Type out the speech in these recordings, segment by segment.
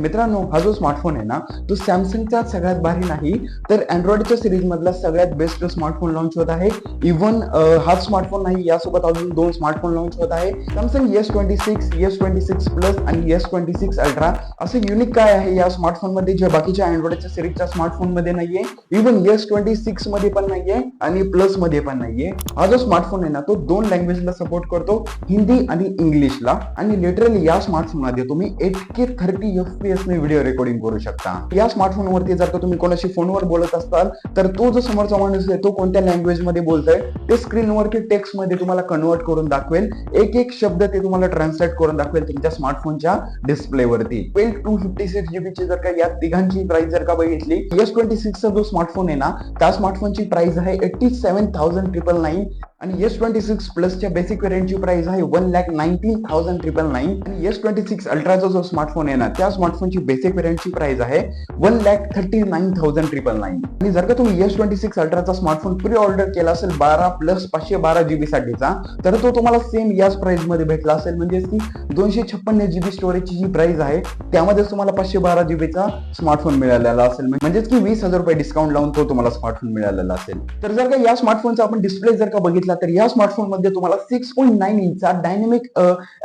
मित्रांनो, हा जो स्मार्टफोन आहे ना, तो सॅमसंगचा सगळ्यात भारी नाही तर अँड्रॉइडच्या सिरीज मधला सगळ्यात बेस्ट स्मार्टफोन लॉन्च होत आहे. इव्हन हाच स्मार्टफोन नाही, यासोबत अजून 2 स्मार्टफोन लॉन्च होत आहे. सॅमसंग S26, S26 प्लस आणि S26 अल्ट्रा. असं युनिक काय आहे या स्मार्टफोन मध्ये जे बाकीच्या अँड्रॉइडच्या सिरीजच्या स्मार्टफोन मध्ये नाहीये. इव्हन S26 मध्ये पण नाहीये आणि प्लस मध्ये पण नाहीये. हा जो स्मार्टफोन आहे ना, तो 2 लँग्वेजला सपोर्ट करतो, हिंदी आणि इंग्लिशला. आणि लिटरली या स्मार्टफोन मध्ये तुम्ही 8K 30 FPS ने व्हिडिओ रेकॉर्डिंग करू शकता. या स्मार्टफोन वरती जर का तुम्ही कोणाशी फोनवर बोलत असाल तर तो जो समोरचा माणूस आहे तो कोणत्या लँग्वेज मध्ये बोलतोय ते स्क्रीनवरती टेक्स्ट मध्ये तुम्हाला कन्वर्ट करून दाखवेल. एक एक शब्द ते तुम्हाला ट्रान्सलेट करून दाखवेल तुमच्या स्मार्टफोनच्या डिस्प्लेवरती. 256 GB ची जर का या तिघांची प्राइस जर का बघितली, S26 चा जो स्मार्टफोन आहे ना, त्या स्मार्टफोनची प्राइस आहे 87,999 आणि S26 प्लसच्या बेसिक व्हेरियंटची प्राइस आहे 1,19,999 आणि S26 अल्ट्राचा जो स्मार्टफोन आहे ना, त्या स्मार्टफोनची बेसिक व्हेरियंटची प्राइस आहे 1,39,999 आणि जर का तुम्ही S26 अल्ट्राचा स्मार्टफोन प्री ऑर्डर केला असेल 12 प्लस 512 GB साठीचा, तर तो तुम्हाला सेम याच प्राइस मध्ये भेटला असेल. म्हणजे की 256 GB स्टोरेजची जी प्राइस आहे त्यामध्ये तुम्हाला 512 GB चा स्मार्टफोन मिळालेला असेल. म्हणजेच की 20,000 रुपये डिस्काउंट लावून तो तुम्हाला स्मार्टफोन मिळालेला असेल. तर जर का या स्मार्टफोनचा आपण डिस्प्ले जर का बघितला तर या स्मार्टफोन मध्ये तुम्हाला 6.9 इंचचा डायनॅमिक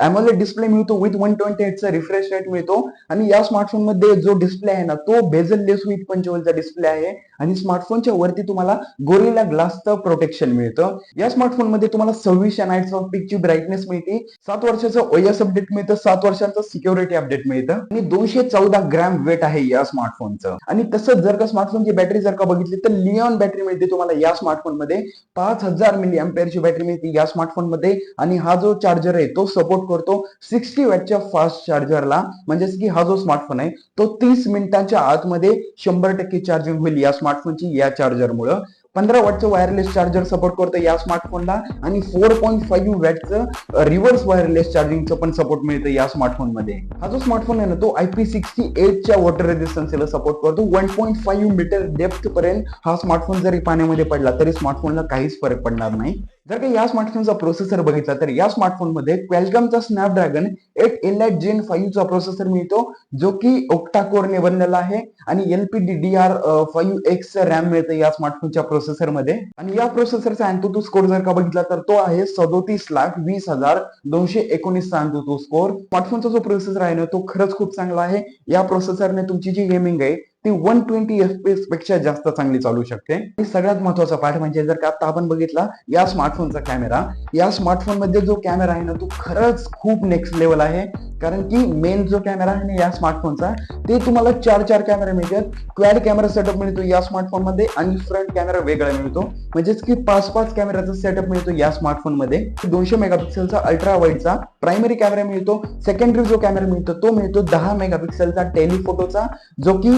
AMOLED डिस्प्ले मिळतो विथ 128 चा रिफ्रेश रेट मिळतो. आणि या स्मार्टफोन मध्ये जो डिस्प्ले आहे ना, तो बेझल लेस विथ पंचहोलचा डिस्प्ले आहे आणि स्मार्टफोनच्या वरती तुम्हाला गोरिल्ला ग्लासचं प्रोटेक्शन मिळतं. या स्मार्टफोन मध्ये तुम्हाला 26 नाईट्स ऑफ पीकची ब्राईटनेस मिळते, 7 वर्षाचं OS अपडेट मिळतं, 7 वर्षांचं सिक्युरिटी अपडेट मिळतं आणि 214 ग्रॅम वेट आहे या स्मार्टफोनचं. आणि तसंच जर का स्मार्टफोनची बॅटरी जर का बघितली तर लिओन बॅटरी मिळते तुम्हाला या स्मार्टफोन मध्ये. 5000 मिली एम्पिअरची बॅटरी मिळते या स्मार्टफोन मध्ये आणि हा जो चार्जर आहे तो सपोर्ट करतो 60 वॅटच्या फास्ट चार्जरला. म्हणजेच की हा जो स्मार्टफोन आहे तो 30 मिनिटांच्या आतमध्ये 100% चार्जिंग होईल या स्मार्टफोनची या चार्जरमुळे. 15 वॅटचं वायरलेस चार्जर सपोर्ट करतो या स्मार्टफोनला आणि 4.5 वॅटचं रिव्हर्स वायरलेस चार्जिंगचं पण सपोर्ट मिळतं या स्मार्टफोन मध्ये. हा जो स्मार्टफोन आहे ना, तो IP68 च्या वॉटर रेजिस्टन्सला सपोर्ट करतो. 1.5 मीटर डेप्थ पर्यंत हा स्मार्टफोन जरी पाण्यामध्ये पडला तरी स्मार्टफोनला काहीच फरक पडणार नाही. जर का या स्मार्टफोनचा प्रोसेसर बघितला तर या स्मार्टफोन मध्ये क्वालकॉमचा स्नॅपड्रॅगन 8 Elite Gen 5 चा प्रोसेसर मिळतो, जो की ऑक्टा कोरने बनलेला आहे आणि LPDDR5X रॅम मिळतं या स्मार्टफोनच्या प्रोसेसर मध्ये. आणि या प्रोसेसरचा AnTuTu स्कोर जर का बघितला तर तो आहे 37,20,219 चा AnTuTu स्कोर. स्मार्टफोनचा जो प्रोसेसर आहे ना, तो खरंच खूप चांगला आहे. या प्रोसेसरने तुमची जी गेमिंग आहे ती 120 FPS पेक्षा जास्त चांगली चालू शकते. आणि सगळ्यात महत्वाचा पार्ट म्हणजे जर का आता आपण बघितला या स्मार्टफोनचा कॅमेरा, या स्मार्टफोन मध्ये जो कॅमेरा आहे ना, तो खरंच खूप नेक्स्ट लेवल आहे. कारण की मेन जो कॅमेरा आहे ना या स्मार्टफोनचा, ते तुम्हाला 4 कॅमेरा मिळतात. क्वॅड कॅमेरा सेटअप मिळतो या स्मार्टफोन मध्ये आणि फ्रंट कॅमेरा वेगळा मिळतो. म्हणजेच की 5 कॅमेराचा सेटअप मिळतो या स्मार्टफोन मध्ये. 200 मेगापिक्सेलचा अल्ट्रा वाईडचा प्रायमरी कॅमेरा मिळतो. सेकंडरी जो कॅमेरा मिळतो तो मिळतो 10 मेगापिक्सेलचा टेलिफोटोचा, जो की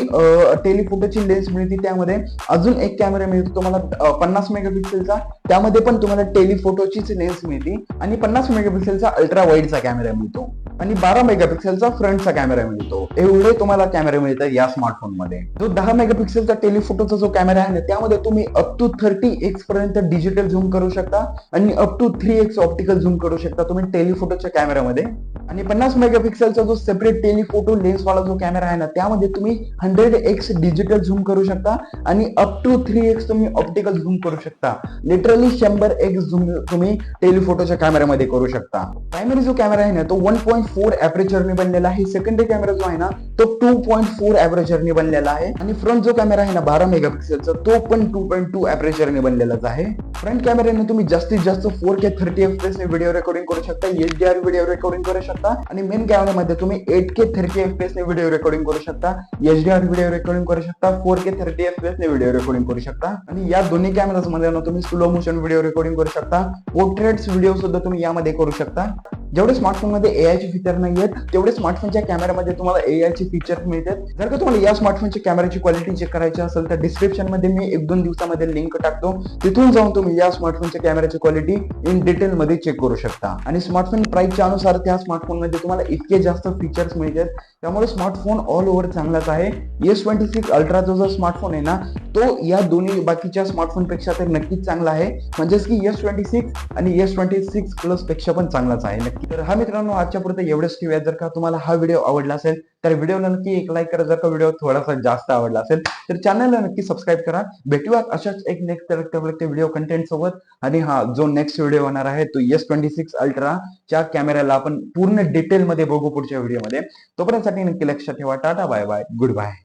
टेलिफोटोची लेन्स मिळते. त्यामध्ये अजून एक कॅमेरा मिळतो तुम्हाला 50 मेगापिक्सेलचा, त्यामध्ये पण तुम्हाला टेलिफोटोचीच लेन्स मिळते. आणि 50 मेगापिक्सेलचा अल्ट्रा वाईडचा कॅमेरा मिळतो आणि 12 मेगापिक्सेलचा फ्रंटचा कॅमेरा मिळतो. एवढे तुम्हाला कॅमेरा मिळतात या स्मार्टफोन मध्ये. जो 10 मेगापिक्सेलचा टेलिफोटोचा जो कॅमेरा आहे ना, त्यामध्ये तुम्ही अप टू 30x पर्यंत डिजिटल झूम करू शकता आणि up to 3x optical zoom करू शकता तुम्ही टेलिफोटोच्या कॅमेरामध्ये. आणि 50 मेगापिक्सेलचा जो सेपरेट टेलिफोटो लेन्स वाला जो कॅमेरा आहे ना, त्यामध्ये तुम्ही 100x डिजिटल झूम करू शकता आणि अप टू 3x तुम्ही ऑप्टिकल झूम करू शकता. लिटरली 100x झूम तुम्ही टेलिफोटोच्या कॅमेरामध्ये करू शकता. प्रायमरी जो कॅमेरा आहे ना, तो 1.4 एपरेचरने बनलेला आहे. सेकंडरी कॅमेरा जो आहे ना, तो 2.4 एपरेचरने बनलेला आहे. आणि फ्रंट जो कॅमेरा आहे ना 12 मेगापिक्सेलचा, तो पण 2.2 एपरेचरने बनलेलाच आहे. फ्रंट कॅमेऱ्याने तुम्ही जास्तीत जास्त 4K 30 FPS ने व्हिडिओ रेकॉर्डिंग करू शकता, HDR व्हिडिओ रेकॉर्डिंग करू शकता. आणि मेन कॅमेरामध्ये तुम्ही 8K 30 FPS ने व्हिडिओ रेकॉर्डिंग करू शकता, HDR व्हिडिओ रेकॉर्डिंग करू शकता, 4K 30 FPS ने व्हिडिओ रेकॉर्डिंग करू शकता. आणि या दोन्ही कॅमेराज मध्ये ना तुम्ही स्लो मोशन व्हिडिओ रेकॉर्डिंग करू शकता, पोर्ट्रेट्स व्हिडिओ सुद्धा तुम्ही यामध्ये करू शकता. जेवढे स्मार्टफोन मध्ये AI चे फीचर नाही आहेत तेवढे स्मार्टफोनच्या कॅमेरामध्ये तुम्हाला AI चे फीचर मिळतात. जर का तुम्हाला या स्मार्टफोनची कॅमेराची क्वालिटी चेक करायची असेल तर डिस्क्रिप्शन मध्ये मी 1-2 दिवसामध्ये लिंक टाकतो, तिथून जाऊन तुम्ही या स्मार्टफोनच्या कॅमेराची क्वालिटी इन डिटेल मध्ये चेक करू शकता. आणि स्मार्टफोन प्राइसच्या अनुसार त्या स्मार्टफोन मध्ये तुम्हाला इतके जास्त फीचर्स मिळतात, त्यामुळे स्मार्टफोन ऑल ओव्हर चांगलाच आहे. S26 अल्ट्राचा जो स्मार्टफोन आहे ना, तो या दोन्ही बाकीच्या स्मार्टफोन पेक्षा तर नक्कीच चांगला आहे. म्हणजेच की S26 आणि S26 प्लस पेक्षा पण चांगलाच आहे नक्की. तर हा मित्रांनो, आजच्या पुरते एवढंच ठेवूया. जर का तुम्हाला हा व्हिडिओ आवडला असेल तर व्हिडिओला नक्की एक लाईक करा जर का व्हिडिओ थोडासा जास्त आवडला असेल तर चॅनलला नक्की सबस्क्राईब करा. भेटूयात अशाच एक नेक्स्ट व्हिडिओ कंटेंट सोबत. आणि हा जो नेक्स्ट व्हिडिओ होणार आहे तो S26 अल्ट्रा च्या कॅमेऱ्याला आपण पूर्ण डिटेल मध्ये बघू पुढच्या व्हिडिओमध्ये. तोपर्यंत नक्की लक्षात ठेवा. Tata bye bye good bye.